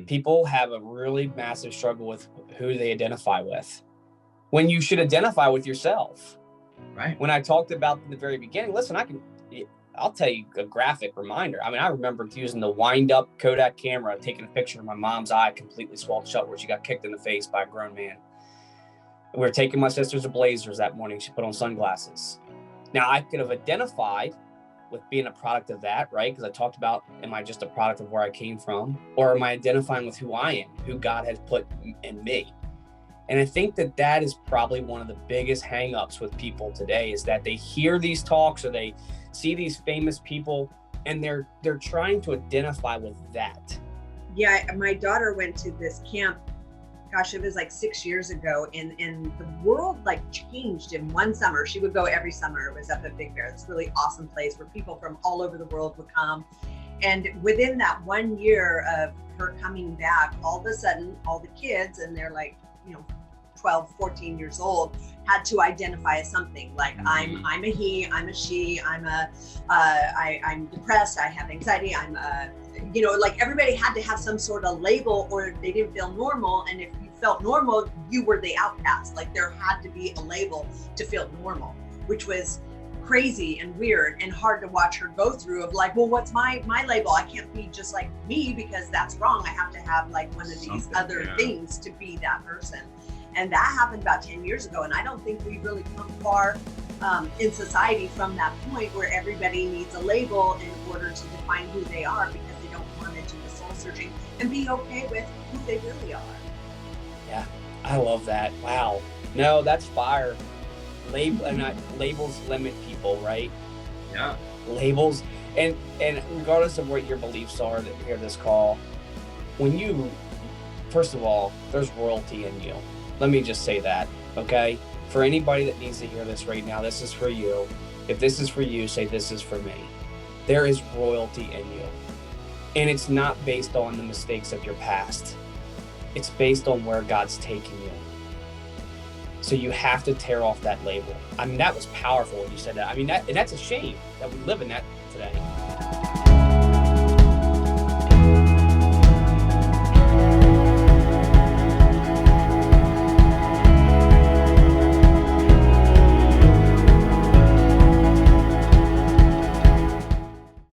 People have a really massive struggle with who they identify with, when you should identify with yourself. Right. When I talked about in the very beginning, listen, I'll tell you a graphic reminder. I mean, I remember using the wind-up Kodak camera, taking a picture of my mom's eye completely swelled shut where she got kicked in the face by a grown man. We were taking my sister to Blazers that morning. She put on sunglasses. Now, I could have identified with being a product of that, right? Because I talked about, am I just a product of where I came from? Or am I identifying with who I am, who God has put in me? And I think that is probably one of the biggest hangups with people today, is that they hear these talks or they see these famous people and they're trying to identify with that. Yeah, my daughter went to this camp, gosh, it was like 6 years ago, and the world like changed in one summer. She would go every summer. It was up at Big Bear, this really awesome place where people from all over the world would come. And within that 1 year of her coming back, all of a sudden, all the kids, and they're like, 12, 14 years old, had to identify as something. Like, I'm a he, I'm a she, I'm depressed, I have anxiety, like everybody had to have some sort of label or they didn't feel normal. And if you felt normal, you were the outcast. Like, there had to be a label to feel normal, which was crazy and weird and hard to watch her go through, of like, well, what's my label? I can't be just like me because that's wrong. I have to have like one of these other things to be that person. And that happened about 10 years ago. And I don't think we've really come far in society from that point where everybody needs a label in order to define who they are, because they don't want to do the soul searching and be okay with who they really are. Yeah, I love that. Wow. No, that's fire. Labels limit people, right? Yeah. Labels. And regardless of what your beliefs are that hear this call, first of all, there's royalty in you. Let me just say that, okay? For anybody that needs to hear this right now, this is for you. If this is for you, say, this is for me. There is royalty in you. And it's not based on the mistakes of your past. It's based on where God's taking you. So you have to tear off that label. I mean, that was powerful when you said that. I mean, that's a shame that we live in that today.